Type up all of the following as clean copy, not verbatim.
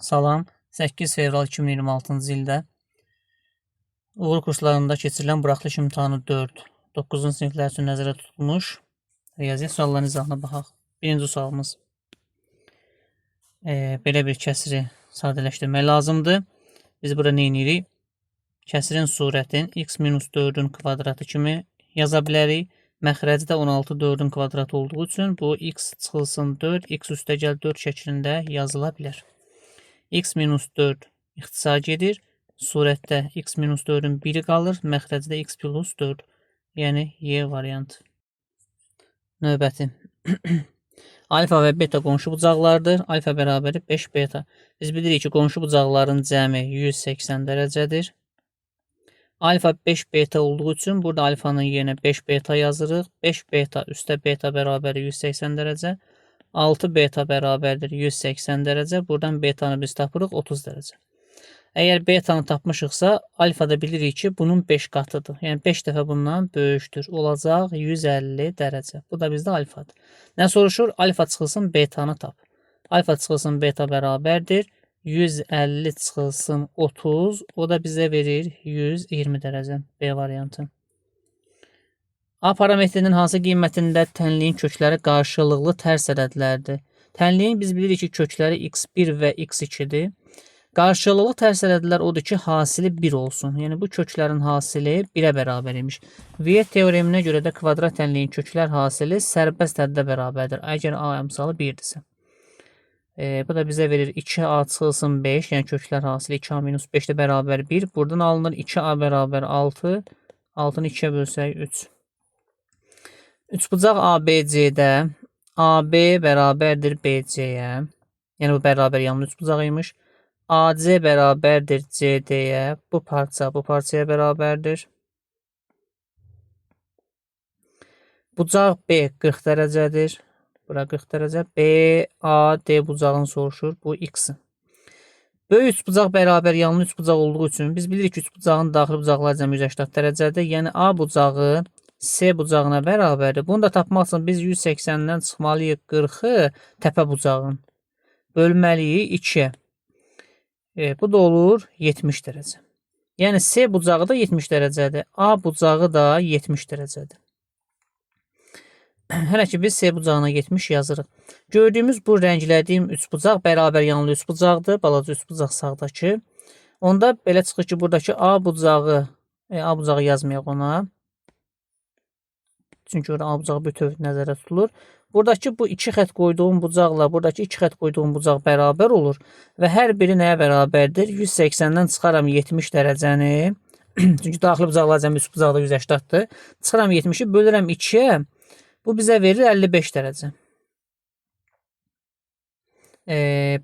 Salam, 8 fevral 2026-cı ildə uğur kurslarında keçirilən buraxılış imtahanı 4, 9-cu siniflər üçün nəzərdə tutulmuş riyaziyyat suallarının izahına baxaq. Birinci sualımız belə bir kəsiri sadələşdirmək lazımdır. Biz burada nə edirik? Kəsirin surətin x-4-ün kvadratı kimi yaza bilərik. Məxrəci də 16 4-ün kvadratı olduğu üçün bu x çıxılsın 4, x üstəgəl 4 şəklində yazıla bilər. x-4 ixtisar gedir. Surətdə x-4-ün 1-i qalır. Məxrəcdə x plus 4. Yəni Y variantı. Növbəti. Alfa və beta qonşu bucaqlardır. Alfa bərabəri 5 beta. Biz bilirik ki, qonşu bucaqların cəmi 180 dərəcədir. Alfa 5 beta olduğu üçün burada alfanın yerinə 5 beta yazırıq. 5 beta üstə beta bərabəri 180 dərəcə. 6 beta bərabərdir 180 dərəcə. Buradan betanı biz tapırıq 30 dərəcə. Əgər betanı tapmışıqsa, alfa da bilirik ki, bunun 5 qatıdır. Yəni 5 dəfə bundan böyükdür. Olacaq 150 dərəcə. Bu da bizdə alfadır. Nə soruşur? Alfa çıxılsın betanı tap. Alfa çıxılsın beta bərabərdir 150 çıxılsın 30. O da bizə verir 120 dərəcə. B variantı. A parametrinin hansı qiymətində tənliyin kökləri qarşılıqlı tərs ədədlərdir? Tənliyin biz bilirik ki, kökləri x1 və x2-dir. Qarşılıqlı tərs ədədlər odur ki, hasili 1 olsun. Yəni bu köklərin hasili 1-ə bərabər imiş. Viet teoreminə görə də kvadrat tənliyin köklər hasili sərbəst həddə bərabərdir. Əgər A əmsalı 1-dirsə. Bu da bizə verir 2A çıxılsın 5. Yəni köklər hasili 2A minus 5-də bərabər 1. Buradan alınır 2A bərabər 6. 6-nı 2-yə bölsək 3. Üçbucaq ABC-də AB bərabərdir BC-yə. Yəni bu bərabər yanlı üçbucaq imiş. AC bərabərdir CD-yə. Bu parçaya bərabərdir. Bucaq B 40 dərəcədir. Bura 40 dərəcə. BAD bucağını soruşur. Bu x-i. Böyük üçbucaq bərabər yanlı üçbucaq olduğu üçün biz bilirik ki, üçbucağın daxili bucaqlar cəmi 180 dərəcədir. Yəni A bucağı C bucağına bərabərdir. Bunu da tapmaq üçün biz 180-dən çıxmalıyıq 40-ı təpə bucağın. Bölməliyik 2-yə. Bu da olur 70 dərəcə. Yəni C bucağı da 70 dərəcədir. A bucağı da 70 dərəcədir. Hələ ki biz C bucağına 70 yazırıq. Gördüyümüz bu rənglədiyim üçbucaq bərabər yanlı üçbucaqdır. Balaca üçbucaq sağdakı. Onda belə çıxır ki, buradakı A bucağı yazmayaq ona. Çünki orada A bucağı bütöv nəzərdə tutulur. Buradakı bu 2 xət qoyduğum bucaqla buradakı 2 xət qoyduğum bucaq bərabər olur. Və hər biri nəyə bərabərdir? 180-dən çıxaram 70 dərəcəni. Çünki daxili bucaqlar cəmi üst bucaqda 180-dir. Çıxaram 70-i bölürəm 2-yə. Bu bizə verir 55 dərəcə.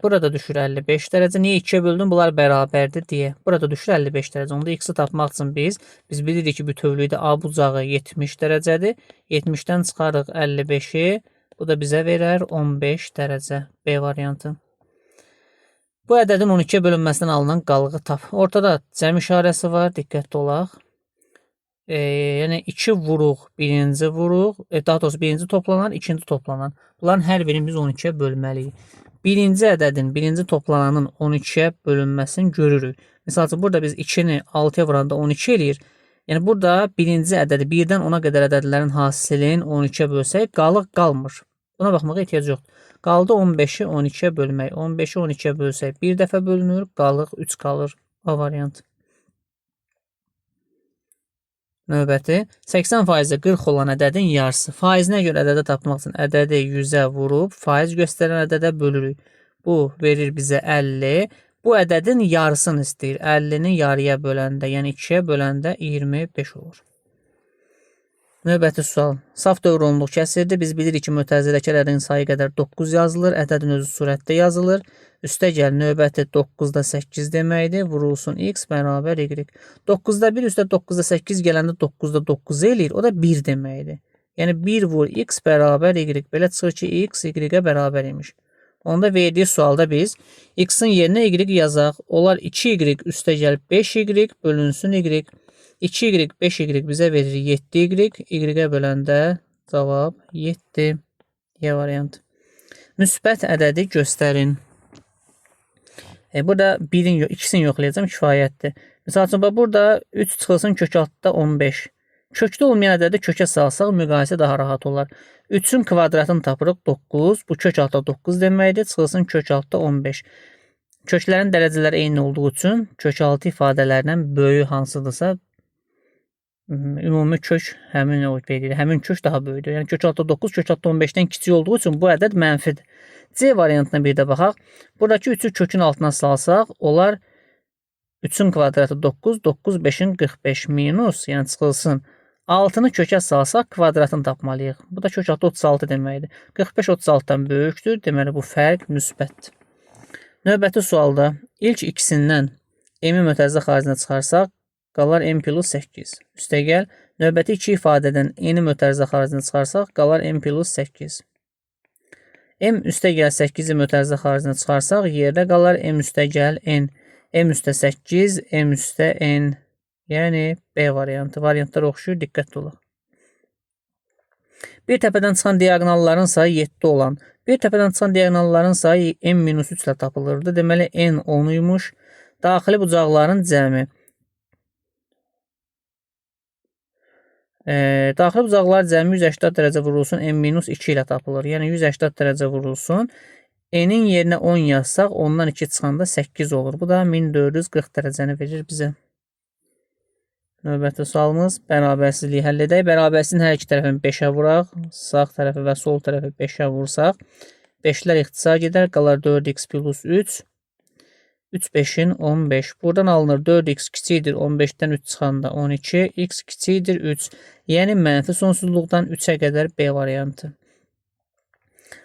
Burada düşür 55 dərəcə. Niyə 2-yə böldüm? Bunlar bərabərdir deyə. Burada düşür 55 dərəcə. Onda x-i tapmaq üçün biz bilirik ki, bütövlükdə A bucağı 70 dərəcədir. 70-dən çıxarıq 55-i. Bu da bizə verər 15 dərəcə. B variantı. Bu ədədin 12-yə bölünməsindən alınan qalığı tap. Ortada cəm işarəsi var. Diqqətli olaq. Yəni 2 vuruq, birinci vuruq. Daha doğrusu birinci toplanan, ikinci toplanan. Bunların hər birini biz 12-yə bölməliyik. Birinci ədədin, birinci toplananın 12-yə bölünməsini görürük. Məsəl üçün, burada biz 2-ni 6-ya vuranda 12 eləyir. Yəni, burada birinci ədədi 1-dən 10-a qədər ədədlərin hasilini 12-yə bölsək, qalıq qalmır. Buna baxmağa ehtiyac yoxdur. Qaldı 15-i 12-yə bölmək. 15-i 12-yə bölsək, bir dəfə bölünür, qalıq 3 qalır. A variantı. Növbəti, 80% 40 olan ədədin yarısı. Faizinə görə ədədə tapmaq üçün ədədi 100-ə vurub, faiz göstərən ədədə bölürük. Bu verir bizə 50. Bu ədədin yarısını istəyir. 50-ni yarıya böləndə, yəni 2-yə böləndə 25 olur. Növbəti sual. Saf dövr-onluq kəsirdir. Biz bilirik ki, mötərizədəki ədədin sayı qədər 9 yazılır. Ədədin özü surətdə yazılır. Üstə gəl növbəti 9-da 8 deməkdir. Vurulsun x bərabər y. 9-da 1 üstə 9-da 8 gələndə 9-da 9 eləyir. O da 1 deməkdir. Yəni 1 vur x bərabər y. Belə çıxır ki, x y-ə bərabər imiş. Onda verdiyi sualda biz x-in yerinə y yazaq. Olar 2y üstə gəl 5y bölünsün y. 2y 5y bizə verir 7y. Y-ə böləndə cavab 7. Y variantı. Müsbət ədədi göstərin. Burada 1'in ikisini yoxlayacağım, kifayətdir. Məsəl üçün burada 3 çıxılsın kök altda 15. Kökdə olmayan ədədi kökə salsaq müqayisə daha rahat olar. 3-ün kvadratını tapırıq 9. Bu kök altda 9 deməkdir. Çıxılsın kök altda 15. Köklərin dərəcələri eyni olduğu üçün kök altı ifadələrindən böyük hansıdırsa ümumi kök həmin kök daha böyükdür. Yəni kök altda 9 kök altda 15-dən kiçik olduğu üçün bu ədəd mənfidir. C variantına bir də baxaq. Buradakı 3-ü kökün altına salsaq, onlar 3-ün kvadratı 9, 9 5-in 45 minus, yəni çıxılsın 6-nı kökə salsaq kvadratını tapmalıyıq. Bu da kök altda 36 deməkdir. 45 36-dan böyükdür. Deməli bu fərq müsbətdir. Növbəti sualda ilk ikisindən m-i mötərizə xaricinə çıxarsaq, qalar m plus 8. Üstəgəl, növbəti iki ifadədən n-i mötərizə xaricinə çıxarsaq, qalar m plus 8. M üstəgəl 8-i mötərizə xaricinə çıxarsaq, yerdə qalar m üstəgəl n. M üstə 8, m üstə n. Yəni B variantı. Variantlar oxşuyur, diqqətli olaq. Bir təpədən çıxan diagonalların sayı 7 olan, bir təpədən çıxan diagonalların sayı m-3 ilə tapılırdı. Deməli, n 10 imiş. Daxili bucaqların cəmi. Daxili bucaqlar cəmi 180 dərəcə vurulsun, m-2 ilə tapılır. Yəni 180 dərəcə vurulsun. N-in yerinə 10 yazsaq, ondan 2 çıxanda 8 olur. Bu da 1440 dərəcəni verir bizə. Növbəti sualımız bərabərsizliyi həll edək. Bərabərsizliyin hər iki tərəfini 5-ə vuraq. Sağ tərəfi və sol tərəfi 5-ə vursaq. 5-lər ixtisar gedər. Qalar 4x plus 3. 3 5-in 15. Buradan alınır 4x kiçikdir 15-dən 3 çıxanda 12. X kiçikdir 3. Yəni mənfi sonsuzluqdan 3-ə qədər B variantı.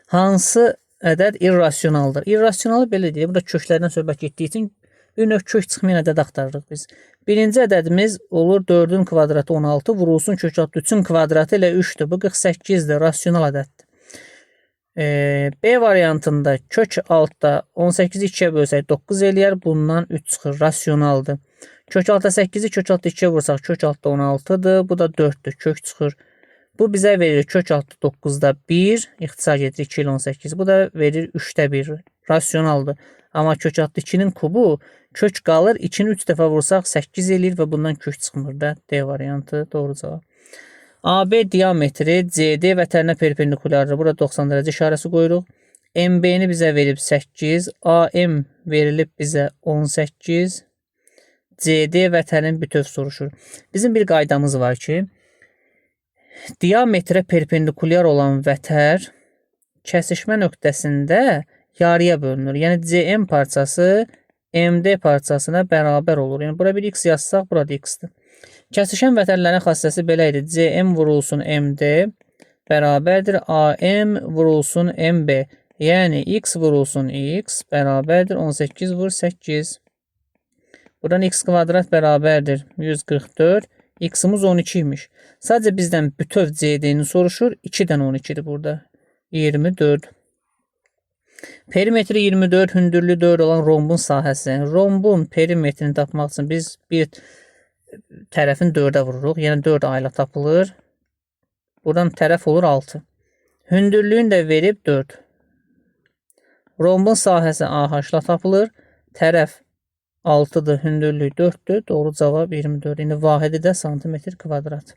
Hansı ədəd irrasionaldır? İrrasionalı belə deyil. Burada köklərdən söhbət getdiyi üçün bir növ kök çıxmayan ədəd axtarırıq biz. Birinci ədədimiz olur 4-ün kvadratı 16 vurulsun kök altda 3-ün kvadratı ilə 3-dür. Bu 48-dir. Rasional ədəddir. B variantında kök altda 18-i 2-yə bölsək 9 eləyər. Bundan 3 çıxır. Rasionaldır. Kök altda 8-i kök altda 2-yə vursaq kök altda 16-dır. Bu da 4-dür. Kök çıxır. Bu bizə verir kök altda 9-da 1. İxtisar gedir 2 ilə 18. Bu da verir 3-də 1. Rasionaldır. Amma kök altda 2-nin kubu kök qalır. 2-ni 3 dəfə vursaq 8 eləyir və bundan kök çıxmır da. D variantı doğru cavab. AB diametri CD vətərinə perpendikulardır. Burada 90 dərəcə işarəsi qoyuruq. MB-ni bizə verib 8. AM verilib bizə 18. CD vətənin bütöv soruşur. Bizim bir qaydamız var ki, diametrə perpendikulyar olan vətər kəsişmə nöqtəsində yarıya bölünür. Yəni CM parçası MD parçasına bərabər olur. Yəni bura bir x yazsaq, burada x-dir. Kəsişən vətərlərin xassəsi belə idi. CM vurulsun MD bərabərdir AM vurulsun MB. Yəni x vurulsun x bərabərdir 18 vur 8. Buradan x kvadrat bərabərdir 144. X-imiz 12 imiş. Sadəcə bizdən bütöv CD-ni soruşur. 2-dən 12-dir burada. 24. Perimetri 24, hündürlüyü 4 olan rombun sahəsi. Rombun perimetrini tapmaq üçün biz bir tərəfin 4-ə vururuq. Yəni 4 A ilə tapılır. Buradan tərəf olur 6. Hündürlüyünü də verib 4. Rombun sahəsi AH ilə tapılır. Tərəf 6-dır, hündürlüyü 4-dür. Doğru cavab 24. İndi vahidi də santimetr kvadrat.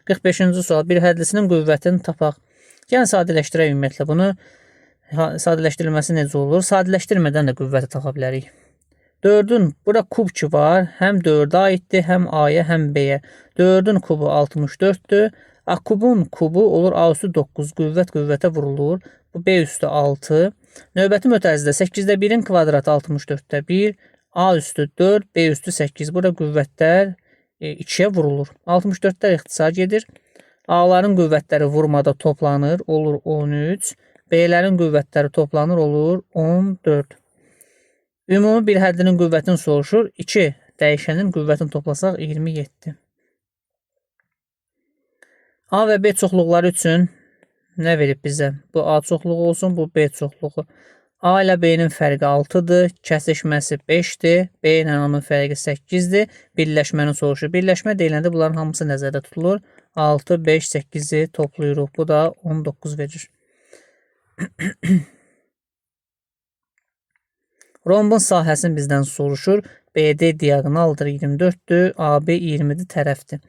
45-ci sual. Bir hədlisinin qüvvətini tapaq. Yəni sadələşdirək ümumiyyətlə bunu. Sadələşdirilməsi necə olur? Sadələşdirmədən də qüvvəti tapa bilərik. 4-ün bura kub ki var. Həm 4-ə aiddir, həm A-ya, həm B-yə. 4-ün kubu 64-dür. A kubun kubu olur A üstü 9. Qüvvətə vurulur. Bu B üstü 6. Növbəti mötərizədə 8-də 1-in kvadratı 64-də 1. A üstü 4, B üstü 8. Burada qüvvətlər 2-yə vurulur. 64-lər ixtisar gedir. A-ların qüvvətləri vurmada toplanır. Olur 13. B-lərin qüvvətləri toplanır. Olur 14. Ümumi bir həddinin qüvvətini soruşur. 2 dəyişənin qüvvətini toplasaq 27. A və B çoxluqları üçün nə verib bizə? Bu A çoxluğu olsun, bu B çoxluğu. A ilə B-nin fərqi 6-dır, kəsişməsi 5-dir, B ilə A-nın fərqi 8-dir, birləşməni soruşur. Birləşmə deyiləndə bunların hamısı nəzərdə tutulur. 6, 5, 8-i toplayırıq. Bu da 19 verir. Rombun sahəsini bizdən soruşur. BD diaqonaldır, 24-dür, AB 20-dir, tərəfdir.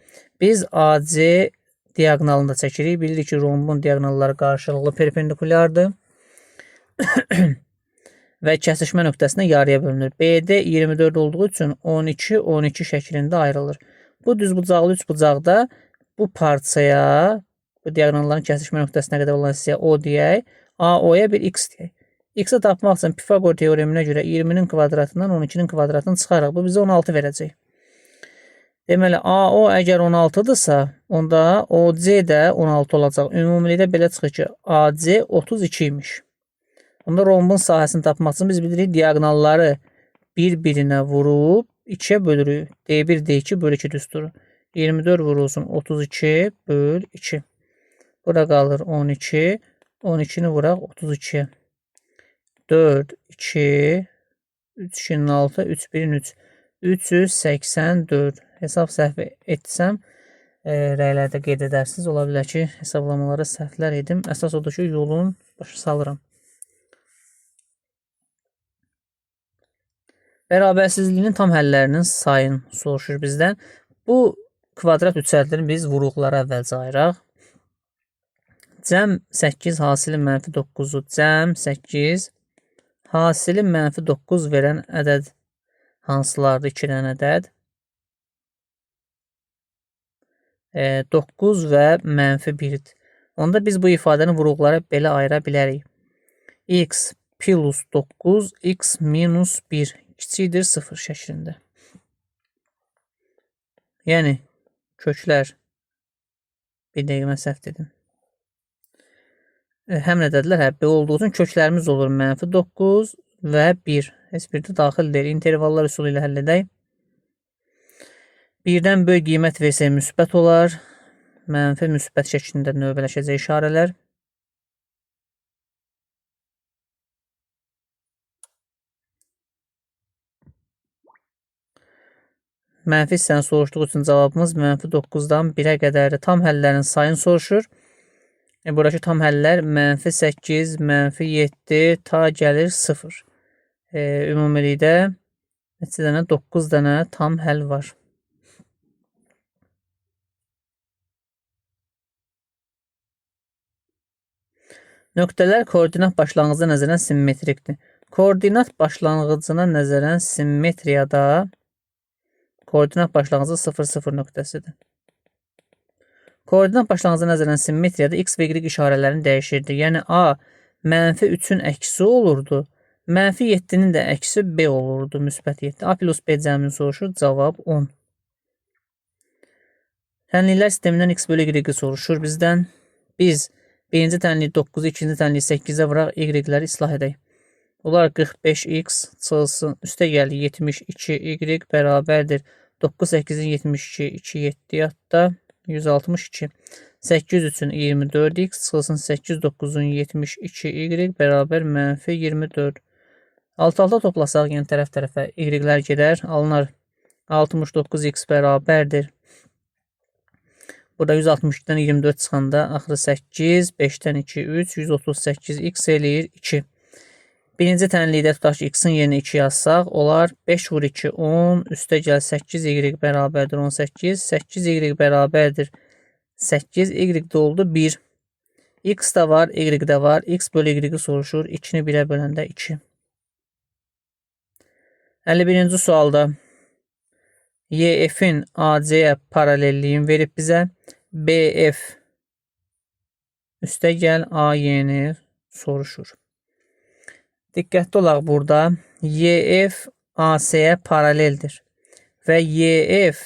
Biz AC diaqonalını da çəkirik. Bilirik ki, rombun diaqonalları qarşılıqlı perpendikulyardır və kəsişmə nöqtəsinə yarıya bölünür. BD 24 olduğu üçün 12, 12 şəklində ayrılır. Bu düzbucaqlı üçbucaqda bu parçaya, bu diaqonalların kəsişmə nöqtəsinə qədər olan hissəyə O deyək, AO'ya bir X deyək. X-i tapmaq üçün Pifagor teoreminə görə 20-nin kvadratından 12-nin kvadratını çıxaraq. Bu bizə 16 verəcək. Deməli, AO əgər 16-dırsa, onda OC də 16 olacaq. Ümumilikdə belə çıxır ki, AC 32 imiş. Onda rombun sahəsini tapmaq üçün biz bilirik, diaqonalları bir-birinə vurub 2-yə bölürük. D1, D2 bölü 2 düsturu. 24 vurulsun 32 böl 2. Bura qalır 12. 12-ni vuraq 32-yə. 4, 2, 3, 2'nin 6, 3, 1'in 3. 384. Hesab səhvi etsəm, rəylərdə qeyd edərsiniz. Ola bilər ki, hesablamaları səhvlər edim. Əsas odur ki, yolun başa salıram. Bərabərsizliyinin tam həllərinin sayını soruşur bizdən. Bu kvadrat üçəltini biz vuruqlara əvvəlcə ayıraq. Cəm 8 hasili mənfi 9-u. Cəm 8 hasili mənfi 9 verən ədəd hansılardır? 2 dənə ədəd. 9 və mənfi 1-dir. Onda biz bu ifadəni vuruqlara belə ayıra bilərik. X plus 9, X minus 1 kiçikdir 0 şəklində. Yəni, köklər, bir dəqiqə mən səhv dedim. Həmin ədədlər həbbi olduğu üçün köklərimiz olur mənfi 9 və 1. Heç bir də daxil deyil. İntervallar üsulu ilə həll edək. 1-dən böyük qiymət versək müsbət olar. Mənfi müsbət şəklində növbələşəcək işarələr. Mənfi hissəni soruşduğu üçün cavabımız mənfi 9-dan 1-ə qədərdir. Tam həllərin sayını soruşur. Buradakı tam həllər mənfi 8, mənfi 7 ta gəlir 0. Ümumilikdə neçə dənə? 9 dənə tam həll var. Nöqtələr koordinat başlanğıcına nəzərən simmetrikdir. Koordinat başlanğıcına nəzərən simmetriyada koordinat başlanğıcı 0,0 nöqtəsidir. Koordinat başlanğıcına nəzərən simmetriyada x və y işarələrini dəyişirdi. Yəni A mənfi 3-ün əksi olurdu. Mənfi 7-nin də əksi B olurdu. Müsbət 7. A plus B cəmini soruşur. Cavab 10. Tənliklər sistemindən x bölü y soruşur bizdən. Biz birinci tənliyi 9-u, ikinci tənliyi 8-ə vuraq, y-ləri islah edək. Bunlar 45x çıxılsın. Üstə gəldi 72y bərabərdir. 9, 8-in 72, 2, 7 yadda. 162. 8 üçün 24x çıxılsın 8, 9-un 72y bərabər mənfi 24. Alt-alta toplasaq, yəni tərəf-tərəfə y-lər gedər. Alınar 69x bərabərdir. Burada 162-dən 24 çıxanda axırı 8, 5-dən 2, 3, 138x eləyir 2. Birinci tənlikdə tutaq ki, x-in yerinə 2 yazsaq, olar 5 vur 2, 10, üstə gəl 8y bərabərdir 18, 8y bərabərdir 8, y-də oldu 1. X da var, y-də var, x bölü y soruşur, 2-ni 1-ə böləndə 2. 51-ci sualda YF-in AC-yə paralelliyin verib bizə, BF üstə gəl AY-ni soruşur. Diqqətli olaq burada. YF AC-yə paraleldir və YF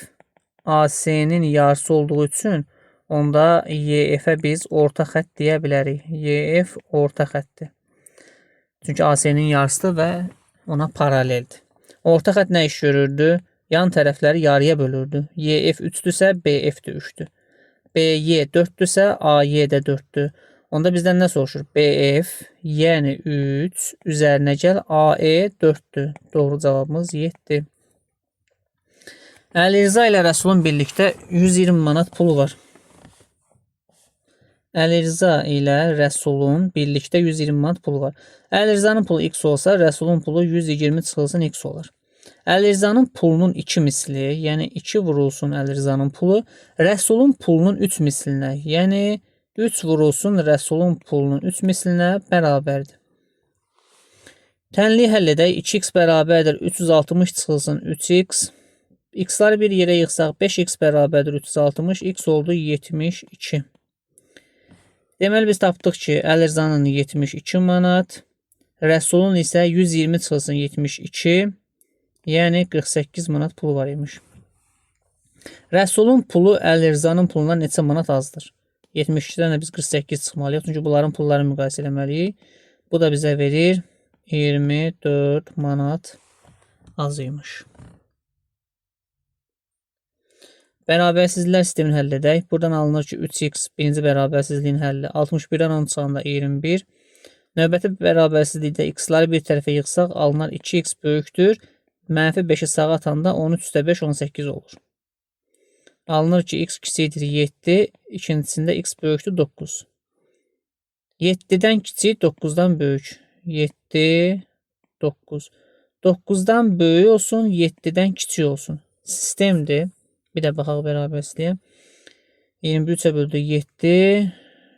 AC-nin yarısı olduğu üçün onda YF-ə biz orta xətt deyə bilərik. YF orta xəttdir. Çünki AC-nin yarısıdır və ona paraleldir. Orta xətt nə iş görürdü? Yan tərəfləri yarıya bölürdü. YF 3-dürsə, BF də 3-dür. BY 4-dürsə, AY də 4-dür. Onda bizdən nə soruşur? BF, yəni 3, üzərinə gəl, AE 4-dür. Doğru cavabımız 7. Əli Rza ilə Rəsulun birlikdə 120 manat pulu var. Əlirza ilə Rəsulun birlikdə 120 manat pulu var. Əlirzanın pulu x olsa, Rəsulun pulu 120 çıxılsın x olar. Əlirzanın pulunun 2 misli, yəni 2 vurulsun Əlirzanın pulu, Rəsulun pulunun 3 mislinə, yəni 3 vurulsun Rəsulun pulunun 3 mislinə bərabərdir. Tənliyi həll edək. 2x bərabərdir 360 çıxılsın 3x. X-ları bir yerə yığsaq 5x bərabərdir 360, x oldu 72. Deməli biz tapdıq ki, Əlirzanın 72 manat, Rəsulun isə 120 çıxılsın 72, yəni 48 manat pulu var imiş. Rəsulun pulu Əlirzanın pulundan neçə manat azdır? 72-dən də biz 48 çıxmalıyıq, çünki bunların pullarını müqayisə etməliyik. Bu da bizə verir 24 manat az imiş. Bərabərsizliklər sistemini həll edək. Buradan alınır ki, 3x birinci bərabərsizliyin həlli 61-dən 10 çıxanda 21. Növbəti bərabərsizlikdə x-ları bir tərəfə yığsaq alınar 2x böyükdür. Mənfi 5-i sağa atanda 13-5 18 olur. Alınır ki, x kiçikdir 7, ikincisində x böyükdür 9. 7-dən kiçik, 9-dan böyük. 7, 9. 9-dan böyük olsun, 7-dən kiçik olsun. Sistemdir. Bir də baxaq bərabərsizliyə. 23-ə böldü 7,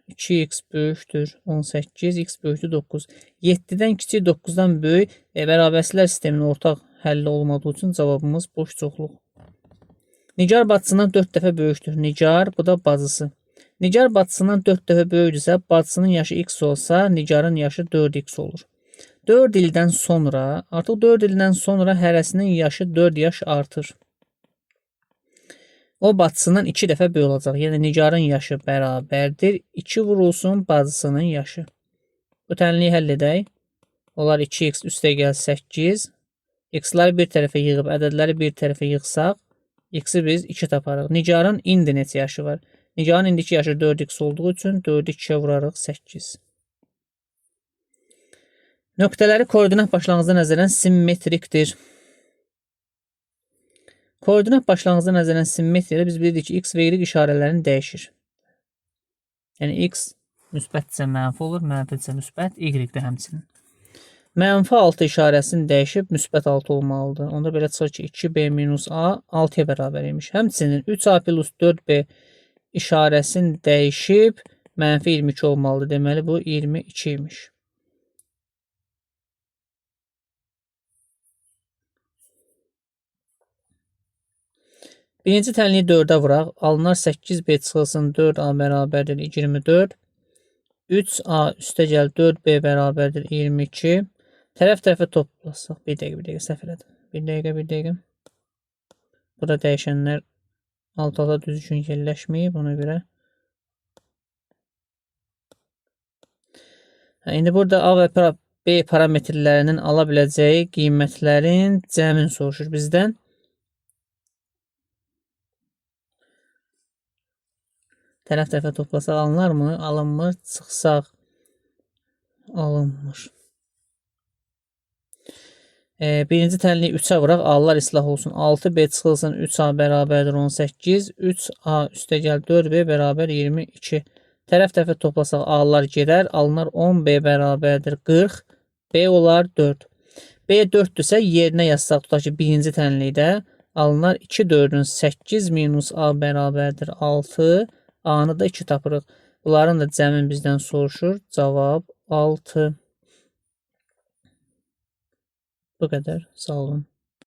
2x böyükdür 18, x böyükdür 9. 7-dən kiçik, 9-dan böyük bərabərsizliklər sisteminin ortaq həlli olmadığı üçün cavabımız boş çoxluq. Nigar bacısından 4 dəfə böyükdür. Nigar, bu da bacısı. Nigar bacısından 4 dəfə böyükdürsə, bacısının yaşı x olsa, Nigarın yaşı 4x olur. 4 ildən sonra, artıq 4 ildən sonra hərəsinin yaşı 4 yaş artır. O bacısından 2 dəfə böyük olacaq. Yəni Nigarın yaşı bərabərdir 2 vurulsun bacısının yaşı. Bu tənliyi həll edək. Onlar 2x üstə gəl 8. X-ları bir tərəfə yığıb ədədləri bir tərəfə yığsaq, x-i biz 2 taparıq. Nigarın indi neçə yaşı var? Nigarın indiki yaşı 4x olduğu üçün 4-ü 2-yə vurarıq 8. Nöqtələri koordinat başlanğıcı nəzərən simmetrikdir. Koordinat başlanğıcı nəzərən simmetriyada biz bilirik ki, x və y işarələrini dəyişir. Yəni x müsbətdirsə mənfi olur, mənfidirsə müsbət, y də həmçinin. Mənfi 6 işarəsini dəyişib müsbət 6 olmalıdır. Onda belə çıxır ki, 2b minus a 6-ya bərabər imiş. Həmçinin 3a plus 4b işarəsini dəyişib mənfi 22 olmalıdır. Deməli bu 22 imiş. Birinci tənliyi 4-ə vuraq. Alınar 8b çıxılsın 4a bərabərdir 24. 3a üstə gəl 4b bərabərdir 22. Tərəf-tərəfə toplasaq. Bir dəqiqə səhv elədim. Bir dəqiqə. Burada dəyişənlər alt-alta düzgün yerləşməyib. Ona görə. İndi burada A və B parametrlərinin ala biləcəyi qiymətlərin cəmini soruşur bizdən. Tərəf-tərəfə toplasaq alınarmı? Alınmır. Çıxsaq alınmır. Birinci tənliyi 3-ə vuraq. A'lar islah olsun. 6b çıxılsın 3a bərabərdir 18. 3a üstə gəl 4b bərabər 22. Tərəf-tərəfə toplasaq A'lar gedər. Alınar 10b bərabərdir 40. B olar 4. B 4-dürsə yerinə yazsaq tutaq ki, birinci tənlikdə alınar 2 4-ün 8 minus A bərabərdir 6. A-nı da 2 tapırıq. Bunların da cəmin bizdən soruşur. Cavab 6. Bu qədər. Sağ olun.